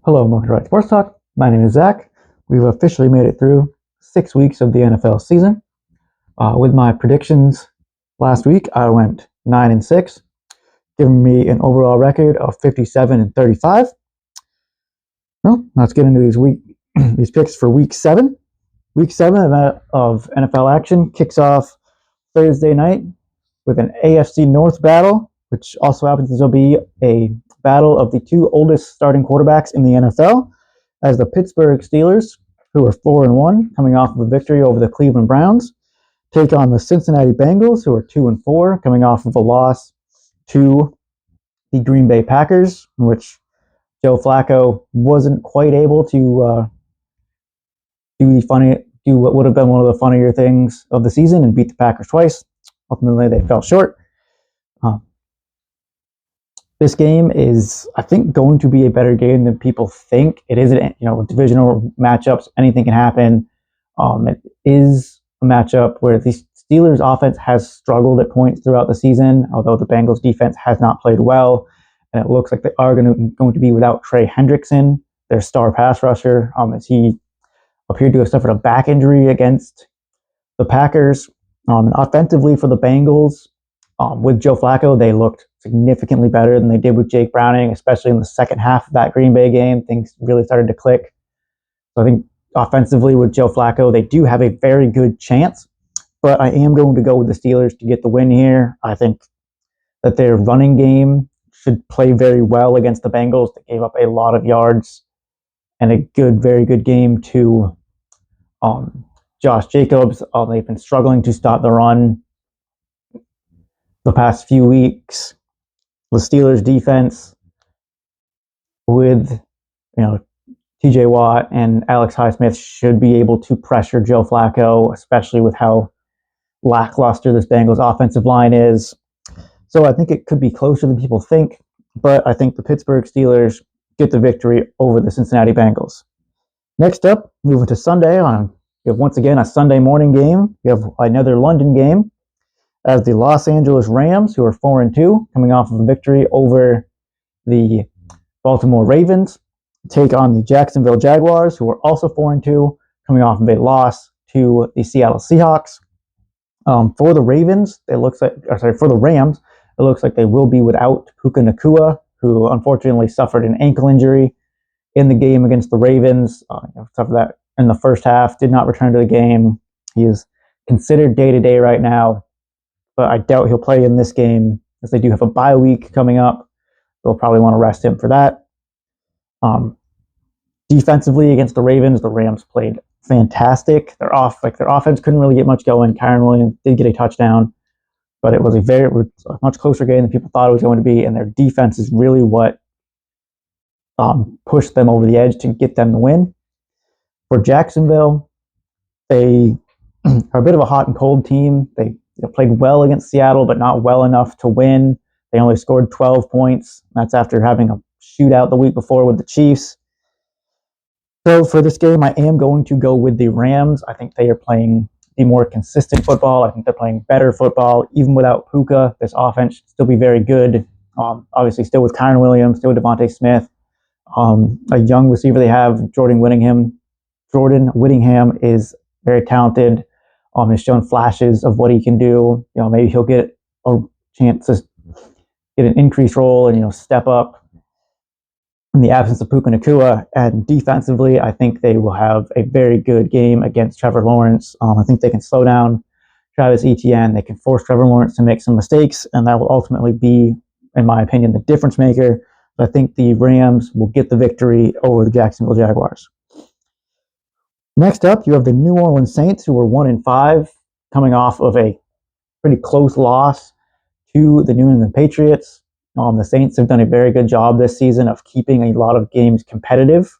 Hello, Monkey Ride Sports Talk. My name is Zach. We've officially made it through 6 weeks of the NFL season. With my predictions last week, I went 9-6, giving me an overall record of 57-35. Well, let's get into these picks for Week 7. Week 7 of NFL action kicks off Thursday night with an AFC North battle, which also happens to be a battle of the two oldest starting quarterbacks in the NFL, as the Pittsburgh Steelers, who are 4-1, coming off of a victory over the Cleveland Browns, take on the Cincinnati Bengals, who are 2-4, coming off of a loss to the Green Bay Packers, in which Joe Flacco wasn't quite able to do what would have been one of the funnier things of the season and beat the Packers twice. Ultimately, they fell short. This game is, I think, going to be a better game than people think. It is, divisional matchups. Anything can happen. It is a matchup where the Steelers' offense has struggled at points throughout the season, although the Bengals' defense has not played well, and it looks like they are going to be without Trey Hendrickson, their star pass rusher, as he appeared to have suffered a back injury against the Packers. And offensively for the Bengals, with Joe Flacco, they looked significantly better than they did with Jake Browning, especially in the second half of that Green Bay game. Things really started to click. So I think offensively with Joe Flacco, they do have a very good chance, but I am going to go with the Steelers to get the win here. I think that their running game should play very well against the Bengals. They gave up a lot of yards and a very good game to Josh Jacobs. They've been struggling to stop the run the past few weeks. The Steelers defense with, TJ Watt and Alex Highsmith should be able to pressure Joe Flacco, especially with how lackluster this Bengals offensive line is. So I think it could be closer than people think, but I think the Pittsburgh Steelers get the victory over the Cincinnati Bengals. Next up, moving to Sunday, we have once again a Sunday morning game. We have another London game, as the Los Angeles Rams, who are 4-2, coming off of a victory over the Baltimore Ravens, take on the Jacksonville Jaguars, who are also 4-2, coming off of a loss to the Seattle Seahawks. For the Rams, it looks like they will be without Puka Nacua, who unfortunately suffered an ankle injury in the game against the Ravens. Suffered that in the first half, did not return to the game. He is considered day-to-day right now, but I doubt he'll play in this game, as they do have a bye week coming up. They'll probably want to rest him for that. Defensively against the Ravens, the Rams played fantastic. Their offense couldn't really get much going. Kyren Williams did get a touchdown, but it was a much closer game than people thought it was going to be, and their defense is really what pushed them over the edge to get them the win. For Jacksonville, they are a bit of a hot and cold team. They played well against Seattle, but not well enough to win. They only scored 12 points. That's after having a shootout the week before with the Chiefs. So for this game, I am going to go with the Rams. I think they are playing the more consistent football. I think they're playing better football. Even without Puka, this offense should still be very good. Obviously, still with Kyren Williams, still with Devontae Smith. A young receiver they have, Jordan Whittingham. Jordan Whittingham is very talented. Has shown flashes of what he can do. Maybe he'll get a chance to get an increased role and step up in the absence of Puka Nacua. And defensively, I think they will have a very good game against Trevor Lawrence. I think they can slow down Travis Etienne. They can force Trevor Lawrence to make some mistakes, and that will ultimately be, in my opinion, the difference maker. I think the Rams will get the victory over the Jacksonville Jaguars. Next up, you have the New Orleans Saints, who were 1-5, coming off of a pretty close loss to the New England Patriots. The Saints have done a very good job this season of keeping a lot of games competitive,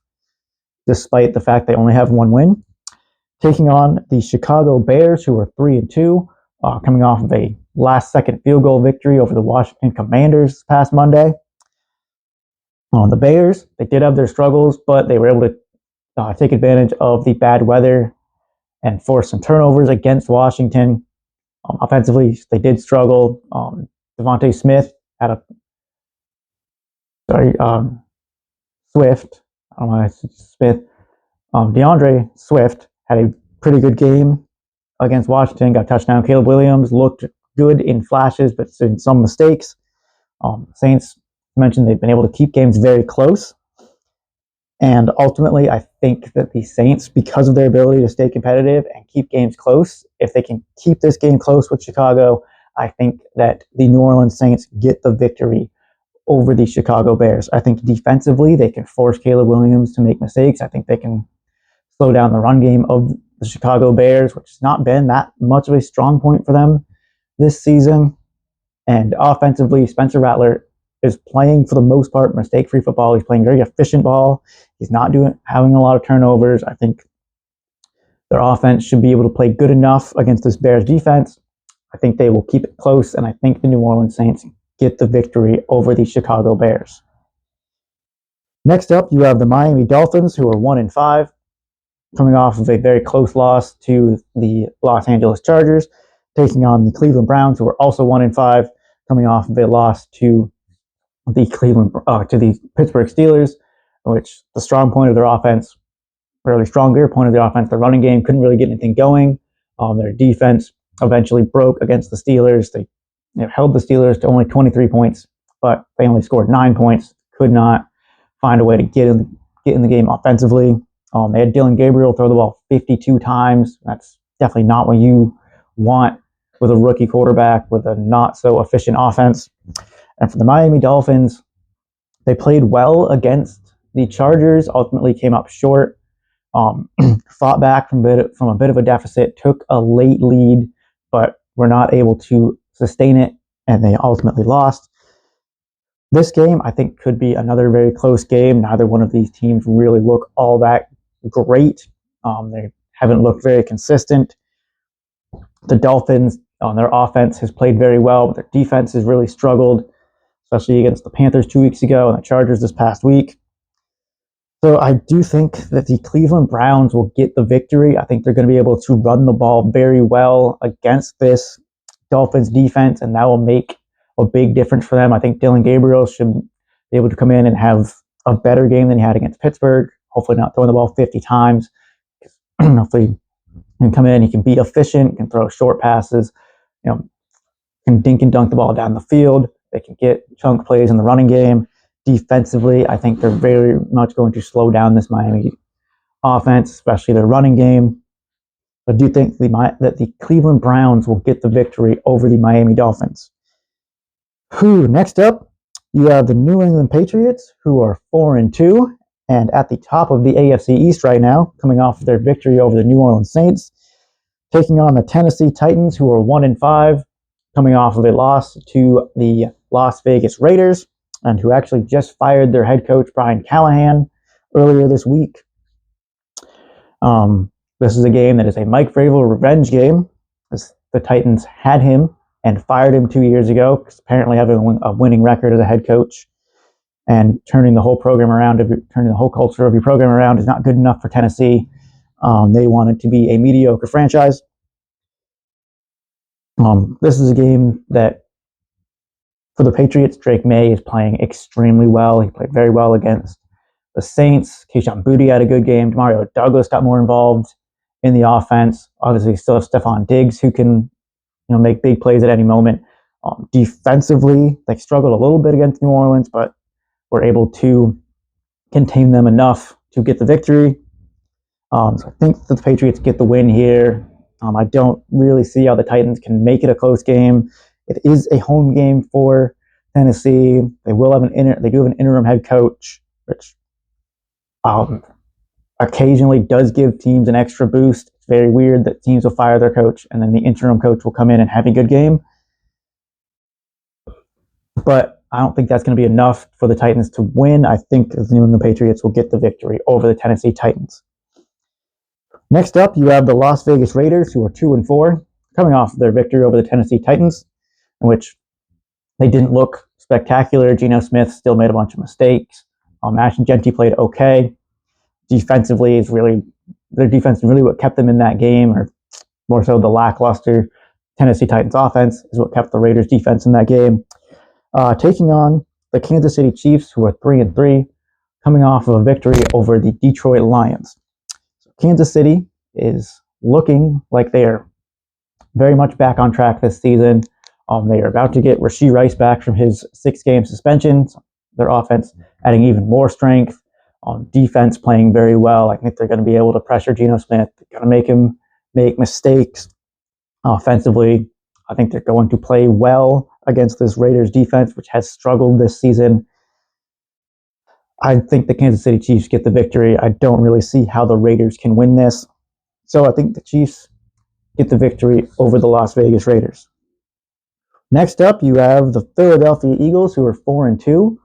despite the fact they only have one win. Taking on the Chicago Bears, who are 3-2, coming off of a last-second field goal victory over the Washington Commanders this past Monday. The Bears, they did have their struggles, but they were able to take advantage of the bad weather and force some turnovers against Washington. Offensively, they did struggle. Devontae Smith had Swift I don't know why I said Smith. DeAndre Swift had a pretty good game against Washington, got a touchdown. Caleb Williams looked good in flashes, but in some mistakes. Saints mentioned they've been able to keep games very close. And ultimately, I think that the Saints, because of their ability to stay competitive and keep games close, if they can keep this game close with Chicago, I think that the New Orleans Saints get the victory over the Chicago Bears. I think defensively, they can force Caleb Williams to make mistakes. I think they can slow down the run game of the Chicago Bears, which has not been that much of a strong point for them this season. And offensively, Spencer Rattler is playing, for the most part, mistake-free football. He's playing very efficient ball. He's not having a lot of turnovers. I think their offense should be able to play good enough against this Bears defense. I think they will keep it close, and I think the New Orleans Saints get the victory over the Chicago Bears. Next up, you have the Miami Dolphins, who are 1-5, coming off of a very close loss to the Los Angeles Chargers, taking on the Cleveland Browns, who are also 1-5, coming off of a loss to the Pittsburgh Steelers, which the strong point of their offense, really stronger point of the offense, the running game couldn't really get anything going. Their defense eventually broke against the Steelers. They held the Steelers to only 23 points, but they only scored 9 points. Could not find a way to get in the game offensively. They had Dylan Gabriel throw the ball 52 times. That's definitely not what you want with a rookie quarterback with a not so efficient offense. And for the Miami Dolphins, they played well against the Chargers, ultimately came up short, fought back from a bit of a deficit, took a late lead, but were not able to sustain it, and they ultimately lost. This game, I think, could be another very close game. Neither one of these teams really look all that great. They haven't looked very consistent. The Dolphins, their offense has played very well, but their defense has really struggled, especially against the Panthers 2 weeks ago and the Chargers this past week. So I do think that the Cleveland Browns will get the victory. I think they're going to be able to run the ball very well against this Dolphins defense, and that will make a big difference for them. I think Dylan Gabriel should be able to come in and have a better game than he had against Pittsburgh. Hopefully not throwing the ball 50 times. Hopefully he can come in, he can be efficient, can throw short passes, can dink and dunk the ball down the field. They can get chunk plays in the running game. Defensively, I think they're very much going to slow down this Miami offense, especially their running game. I do think that the Cleveland Browns will get the victory over the Miami Dolphins. Next up, you have the New England Patriots, who are 4-2, and at the top of the AFC East right now, coming off their victory over the New Orleans Saints, taking on the Tennessee Titans, who are 1-5, coming off of a loss to the Las Vegas Raiders, and who actually just fired their head coach, Brian Callahan, earlier this week. This is a game that is a Mike Vrabel revenge game, as the Titans had him and fired him 2 years ago, because apparently having a winning record as a head coach and turning the whole program around, turning the whole culture of your program around is not good enough for Tennessee. They wanted to be a mediocre franchise. This is a game that, for the Patriots, Drake May is playing extremely well. He played very well against the Saints. Kayshon Boutte had a good game. Mario Douglas got more involved in the offense. Obviously, still have Stephon Diggs, who can make big plays at any moment. Defensively, they struggled a little bit against New Orleans, but were able to contain them enough to get the victory. So I think that the Patriots get the win here. I don't really see how the Titans can make it a close game. It is a home game for Tennessee. They do have an interim head coach, which occasionally does give teams an extra boost. It's very weird that teams will fire their coach and then the interim coach will come in and have a good game. But I don't think that's going to be enough for the Titans to win. I think the New England Patriots will get the victory over the Tennessee Titans. Next up, you have the Las Vegas Raiders, who are 2-4, coming off their victory over the Tennessee Titans, in which they didn't look spectacular. Geno Smith still made a bunch of mistakes. Ashton Jeanty played okay. Defensively, their defense is really what kept them in that game, or more so the lackluster Tennessee Titans offense is what kept the Raiders defense in that game. Taking on the Kansas City Chiefs, who are 3-3, coming off of a victory over the Detroit Lions. So Kansas City is looking like they are very much back on track this season. They are about to get Rashee Rice back from his 6-game suspension. Their offense adding even more strength. Defense playing very well. I think they're going to be able to pressure Geno Smith. They're going to make him make mistakes. Offensively, I think they're going to play well against this Raiders defense, which has struggled this season. I think the Kansas City Chiefs get the victory. I don't really see how the Raiders can win this. So I think the Chiefs get the victory over the Las Vegas Raiders. Next up, you have the Philadelphia Eagles, who are 4-2,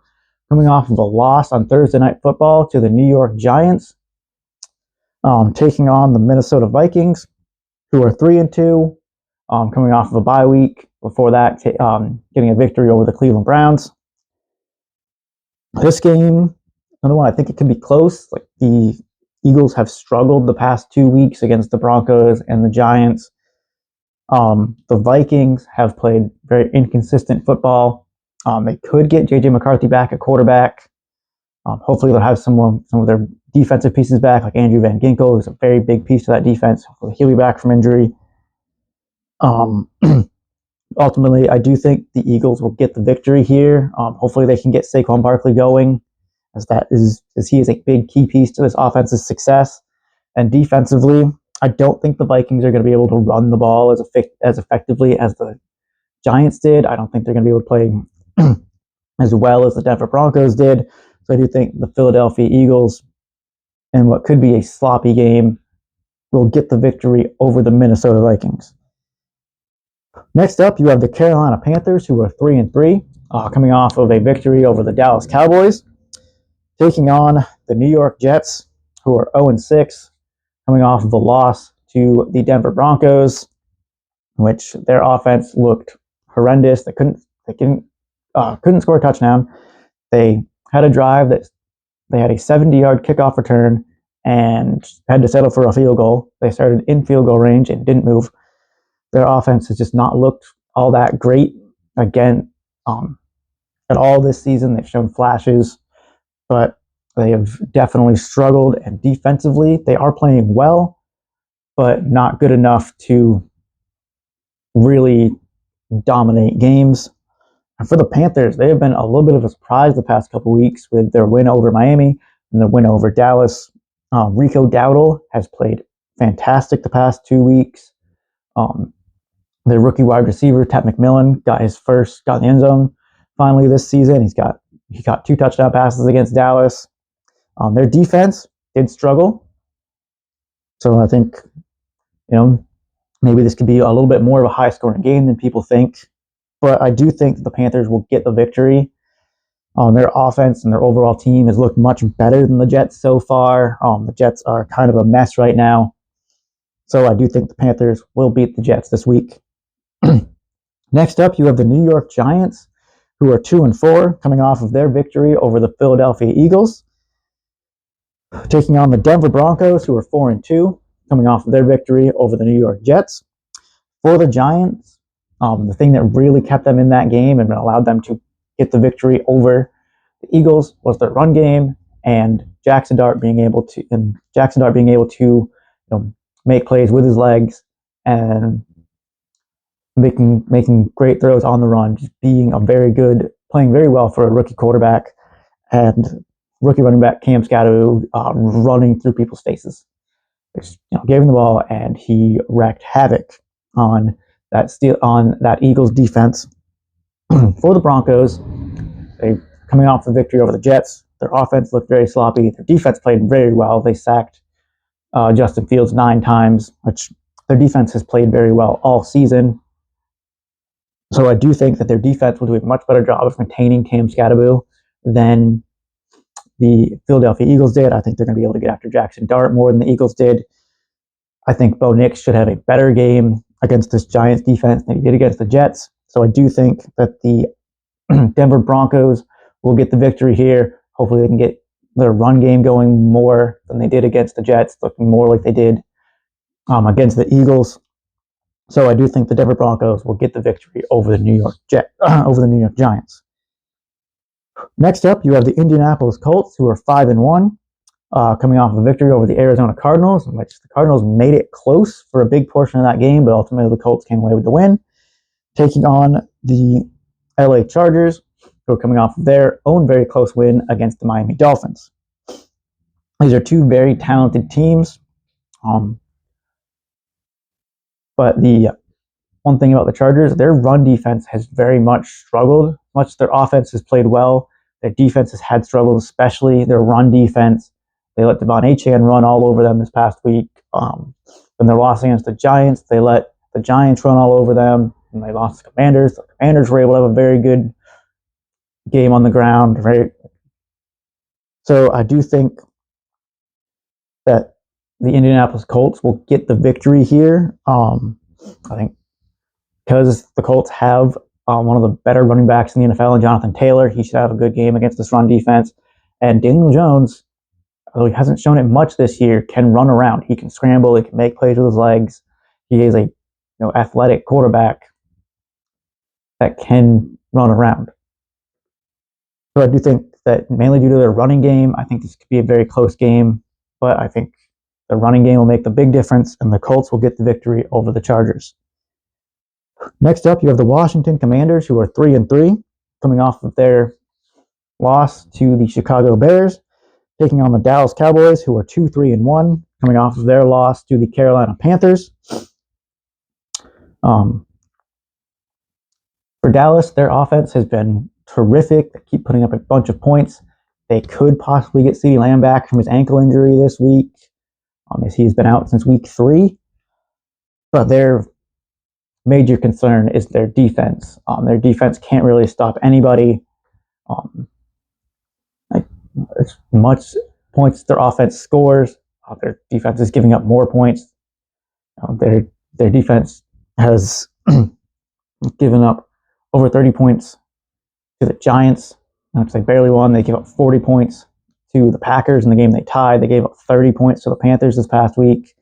coming off of a loss on Thursday Night Football to the New York Giants, taking on the Minnesota Vikings, who are 3-2, coming off of a bye week. Before that, getting a victory over the Cleveland Browns. This game, another one, I think it could be close. Like, the Eagles have struggled the past 2 weeks against the Broncos and the Giants. The Vikings have played very inconsistent football. They could get J.J. McCarthy back at quarterback. Hopefully they'll have some of their defensive pieces back, like Andrew Van Ginkel, who's a very big piece of that defense. Hopefully he'll be back from injury. Ultimately, I do think the Eagles will get the victory here. Hopefully they can get Saquon Barkley going, as he is a big key piece to this offense's success. And defensively, I don't think the Vikings are going to be able to run the ball as effectively as the Giants did. I don't think they're going to be able to play as well as the Denver Broncos did. So I do think the Philadelphia Eagles, in what could be a sloppy game, will get the victory over the Minnesota Vikings. Next up, you have the Carolina Panthers, who are 3-3, coming off of a victory over the Dallas Cowboys, taking on the New York Jets, who are 0-6, coming off of a loss to the Denver Broncos, which their offense looked horrendous. They couldn't score a touchdown. They had a drive that they had a 70-yard kickoff return and had to settle for a field goal. They started in field goal range and didn't move. Their offense has just not looked all that great again at all this season. They've shown flashes, but they have definitely struggled. And defensively, they are playing well, but not good enough to really dominate games. And for the Panthers, they have been a little bit of a surprise the past couple weeks with their win over Miami and the win over Dallas. Rico Dowdle has played fantastic the past 2 weeks. Their rookie wide receiver, Ted McMillan, got in the end zone finally this season. He got 2 touchdown passes against Dallas. Their defense did struggle. So I think, maybe this could be a little bit more of a high-scoring game than people think. But I do think the Panthers will get the victory. Their offense and their overall team has looked much better than the Jets so far. The Jets are kind of a mess right now. So I do think the Panthers will beat the Jets this week. Next up, you have the New York Giants, who are 2-4, coming off of their victory over the Philadelphia Eagles, taking on the Denver Broncos, who are 4-2, coming off of their victory over the New York Jets. For the Giants, the thing that really kept them in that game and allowed them to get the victory over the Eagles was their run game and Jackson Dart being able to make plays with his legs and making great throws on the run, just playing very well for a rookie quarterback, and rookie running back Cam Skattebo running through people's faces. Gave him the ball and he wreaked havoc on that Eagles defense. For the Broncos, they coming off the victory over the Jets. Their offense looked very sloppy. Their defense played very well. They sacked Justin Fields 9 times, which their defense has played very well all season. So I do think that their defense will do a much better job of containing Cam Skattebo than the Philadelphia Eagles did. I think they're going to be able to get after Jackson Dart more than the Eagles did. I think Bo Nix should have a better game against this Giants defense than he did against the Jets. So I do think that the Denver Broncos will get the victory here. Hopefully they can get their run game going more than they did against the Jets, looking more like they did against the Eagles. So I do think the Denver Broncos will get the victory over the New York Giants. Next up, you have the Indianapolis Colts, who are 5-1, coming off a victory over the Arizona Cardinals, in which the Cardinals made it close for a big portion of that game, but ultimately the Colts came away with the win, taking on the LA Chargers, who are coming off of their own very close win against the Miami Dolphins. These are two very talented teams, but the one thing about the Chargers, their run defense has very much struggled. Much their offense has played well, their defense has had struggles, especially their run defense. They let Devon Achane run all over them this past week. When they lost against the Giants, they let the Giants run all over them, and they lost the Commanders. The Commanders were able to have a very good game on the ground, right? So I do think that the Indianapolis Colts will get the victory here. I think because the Colts have one of the better running backs in the NFL, and Jonathan Taylor, he should have a good game against this run defense. And Daniel Jones, although he hasn't shown it much this year, can run around. He can scramble. He can make plays with his legs. He is a athletic quarterback that can run around. So I do think that mainly due to their running game, I think this could be a very close game. But I think the running game will make the big difference, and the Colts will get the victory over the Chargers. Next up, you have the Washington Commanders, who are 3-3, coming off of their loss to the Chicago Bears, taking on the Dallas Cowboys, who are 2-3-1, coming off of their loss to the Carolina Panthers. For Dallas, their offense has been terrific. They keep putting up a bunch of points. They could possibly get CeeDee Lamb back from his ankle injury this week, as he's been out since week 3. But their major concern is their defense. Their defense can't really stop anybody. As much points their offense scores, their defense is giving up more points. Their defense has given up over 30 points to the Giants, which they barely won. They gave up 40 points to the Packers in the game they tied. They gave up 30 points to the Panthers this past week.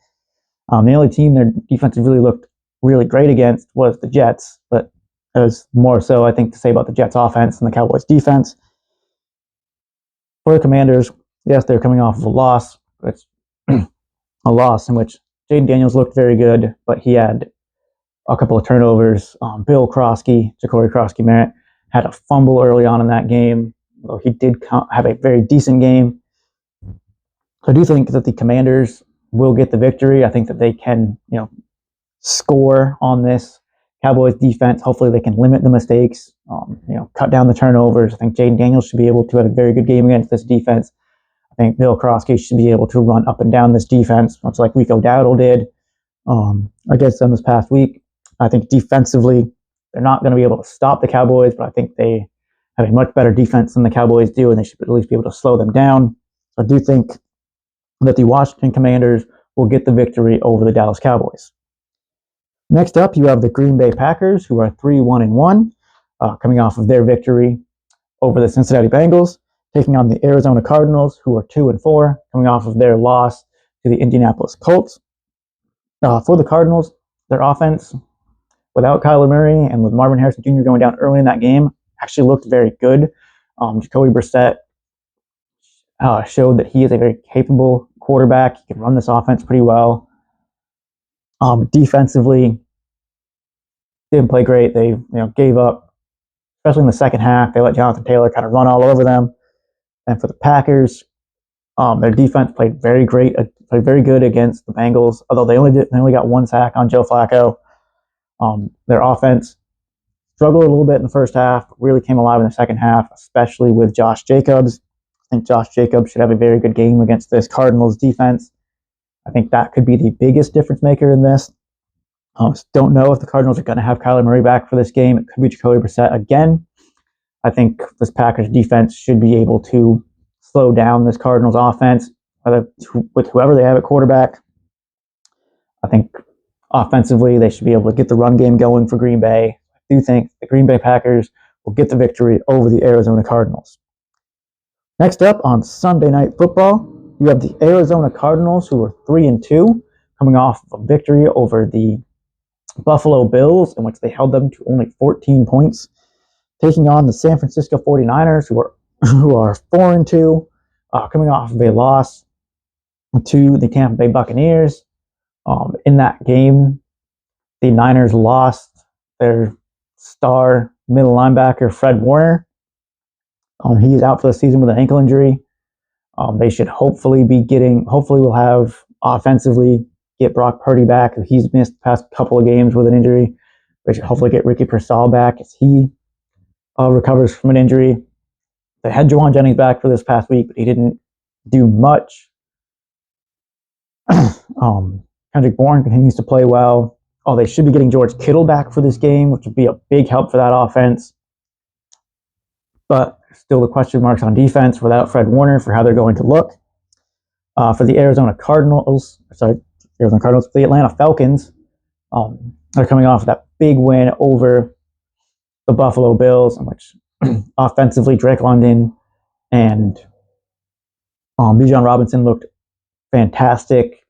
The only team their defense really looked really great against was the Jets, but there's more so, I think, to say about the Jets offense and the Cowboys defense. For the Commanders, yes, they're coming off of a loss. It's a loss in which Jayden Daniels looked very good, but he had a couple of turnovers. Bill Krosky, Jacory Krosky-Merritt, had a fumble early on in that game, though he did have a very decent game. So I do think that the Commanders will get the victory. I think that they can, score on this Cowboys defense. Hopefully they can limit the mistakes, cut down the turnovers. I think Jayden Daniels should be able to have a very good game against this defense. I think Bill Krosky should be able to run up and down this defense, much like Rico Dowdle did against them this past week. I think defensively, they're not going to be able to stop the Cowboys, but I think they have a much better defense than the Cowboys do, and they should at least be able to slow them down. So I do think that the Washington Commanders will get the victory over the Dallas Cowboys. Next up, you have the Green Bay Packers, who are 3-1-1, coming off of their victory over the Cincinnati Bengals, taking on the Arizona Cardinals, who are 2-4, coming off of their loss to the Indianapolis Colts. For the Cardinals, their offense, without Kyler Murray and with Marvin Harrison Jr. going down early in that game, actually looked very good. Jacoby Brissett showed that he is a very capable quarterback. He can run this offense pretty well. Defensively, didn't play great. They gave up, especially in the second half. They let Jonathan Taylor kind of run all over them. And for the Packers, their defense played very good against the Bengals. Although they only got one sack on Joe Flacco. Their offense struggled a little bit in the first half, but really came alive in the second half, especially with Josh Jacobs. I think Josh Jacobs should have a very good game against this Cardinals defense. I think that could be the biggest difference maker in this. Don't know if the Cardinals are going to have Kyler Murray back for this game. It could be Jacoby Brissett again. I think this Packers defense should be able to slow down this Cardinals offense with whoever they have at quarterback. I think offensively they should be able to get the run game going for Green Bay. I do think the Green Bay Packers will get the victory over the Arizona Cardinals. Next up on Sunday Night Football, you have the Arizona Cardinals, who are 3-2, coming off of a victory over the Buffalo Bills, in which they held them to only 14 points, taking on the San Francisco 49ers, who are who are 4-2, coming off of a loss to the Tampa Bay Buccaneers. In that game, the Niners lost their star middle linebacker, Fred Warner. He is out for the season with an ankle injury. They should hopefully we'll have offensively get Brock Purdy back. He's missed the past couple of games with an injury. They should hopefully get Ricky Pearsall back as he recovers from an injury. They had Juwan Jennings back for this past week, but he didn't do much. Kendrick Bourne continues to play well. They should be getting George Kittle back for this game, which would be a big help for that offense. But still the question marks on defense without Fred Warner for how they're going to look. For the the Atlanta Falcons, they're coming off of that big win over the Buffalo Bills, in which offensively Drake London and Bijan Robinson looked fantastic.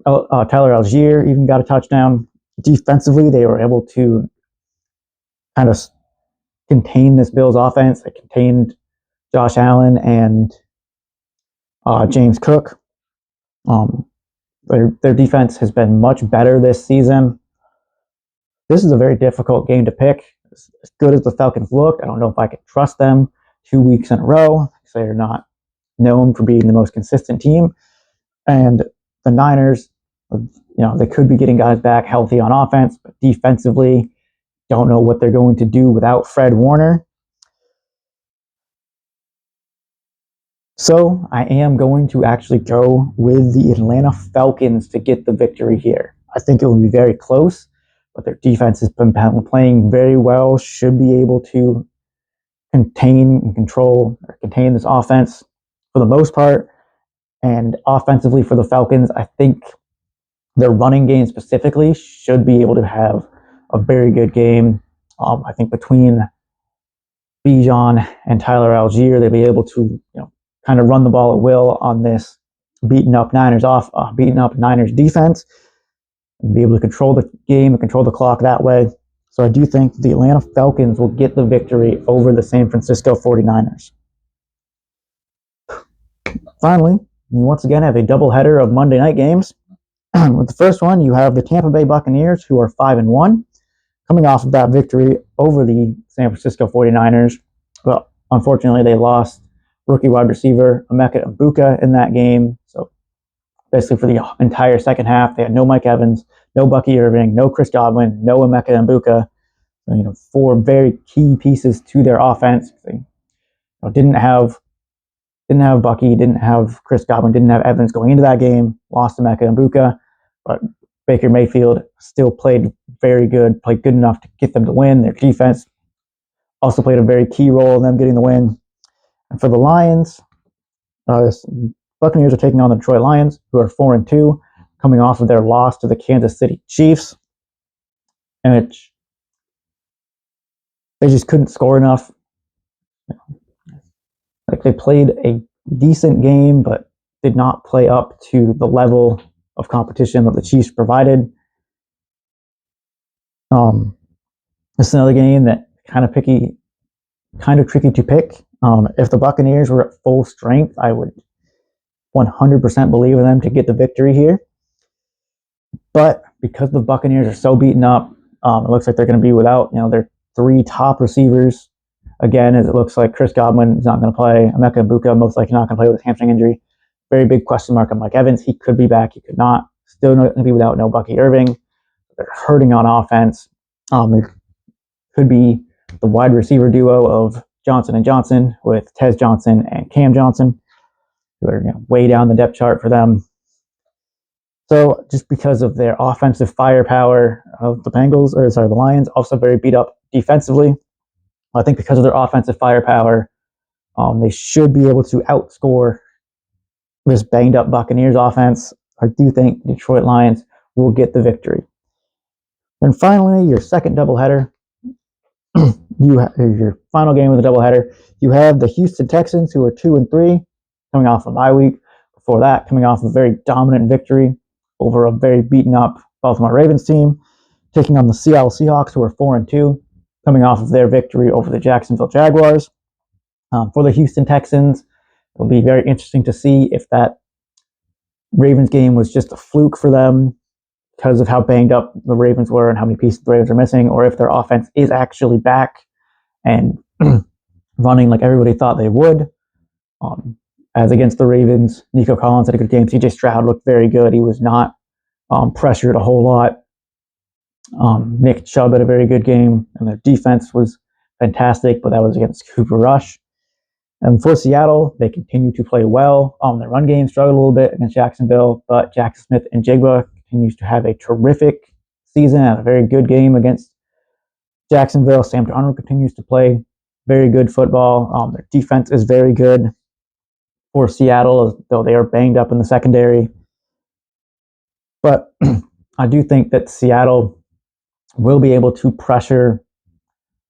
Tyler Algier even got a touchdown. Defensively, they were able to kind of contain this Bills offense. They contained Josh Allen and James Cook. Their defense has been much better this season. This is a very difficult game to pick. As good as the Falcons look, I don't know if I can trust them 2 weeks in a row because they're not known for being the most consistent team. And the Niners, they could be getting guys back healthy on offense, but defensively, don't know what they're going to do without Fred Warner. So I am going to actually go with the Atlanta Falcons to get the victory here. I think it will be very close, but their defense has been playing very well, should be able to contain this offense for the most part. And offensively for the Falcons, I think their running game specifically should be able to have a very good game. I think between Bijan and Tyler Algier, they'll be able to, kind of run the ball at will on this beaten up Niners defense, and be able to control the game and control the clock that way. So I do think the Atlanta Falcons will get the victory over the San Francisco 49ers. Finally, you once again have a doubleheader of Monday night games. With the first one, you have the Tampa Bay Buccaneers, who are 5-1, coming off of that victory over the San Francisco 49ers. But unfortunately, they lost rookie wide receiver Emeka Egbuka in that game. So basically for the entire second half, they had no Mike Evans, no Bucky Irving, no Chris Godwin, no Emeka Egbuka. So, 4 very key pieces to their offense. They didn't have Bucky, didn't have Chris Godwin, didn't have Evans going into that game, lost to Emeka Egbuka, but Baker Mayfield still played very good, played good enough to get them to win. Their defense also played a very key role in them getting the win. And for the Lions, Buccaneers are taking on the Detroit Lions, who are 4-2, coming off of their loss to the Kansas City Chiefs, and they just couldn't score enough. They played a decent game, but did not play up to the level of competition that the Chiefs provided. This is another game that kind of tricky to pick. If the Buccaneers were at full strength, I would 100% believe in them to get the victory here. But because the Buccaneers are so beaten up, it looks like they're going to be without their 3 top receivers. Again, as it looks like Chris Godwin is not going to play. Emeka Egbuka most likely not going to play with his hamstring injury. Very big question mark on Mike Evans. He could be back. He could not. Still going to be without no Bucky Irving. They're hurting on offense. It could be the wide receiver duo of Johnson & Johnson with Tez Johnson and Cam Johnson, who are way down the depth chart for them. So just because of their offensive firepower of the Lions, also very beat up defensively. I think because of their offensive firepower, they should be able to outscore this banged up Buccaneers offense. I do think Detroit Lions will get the victory. And finally, your second doubleheader, your final game of the doubleheader, you have the Houston Texans, who are 2-3, coming off a bye week. Before that, coming off a very dominant victory over a very beaten up Baltimore Ravens team, taking on the Seattle Seahawks, who are 4-2, coming off of their victory over the Jacksonville Jaguars. For the Houston Texans, it'll be very interesting to see if that Ravens game was just a fluke for them because of how banged up the Ravens were and how many pieces the Ravens are missing, or if their offense is actually back and running like everybody thought they would. As against the Ravens, Nico Collins had a good game. CJ Stroud looked very good. He was not pressured a whole lot. Nick Chubb had a very good game, and their defense was fantastic, but that was against Cooper Rush. And for Seattle, they continue to play well. Their run game struggled a little bit against Jacksonville, but Jackson Smith and Jigba continues to have a terrific season and a very good game against Jacksonville. Sam Darnold continues to play very good football. Their defense is very good for Seattle, though they are banged up in the secondary. But I do think that Seattle will be able to pressure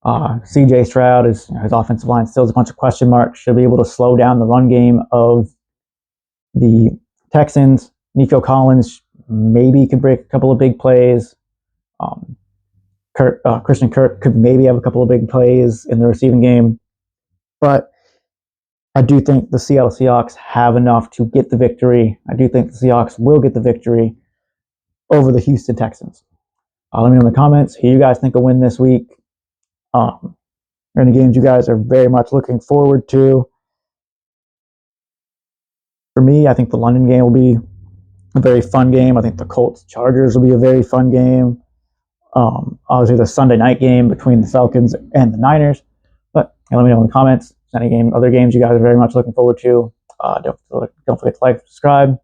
CJ Stroud. His offensive line still has a bunch of question marks. Should be able to slow down the run game of the Texans. Nico Collins maybe could break a couple of big plays. Christian Kirk could maybe have a couple of big plays in the receiving game. But I do think the Seattle Seahawks have enough to get the victory. I do think the Seahawks will get the victory over the Houston Texans. Let me know in the comments who you guys think will win this week. Any games you guys are very much looking forward to. For me, I think the London game will be a very fun game. I think the Colts-Chargers will be a very fun game. Obviously, the Sunday night game between the Falcons and the Niners. But let me know in the comments other games you guys are very much looking forward to. Don't forget to like, subscribe.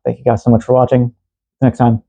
Thank you guys so much for watching. Next time.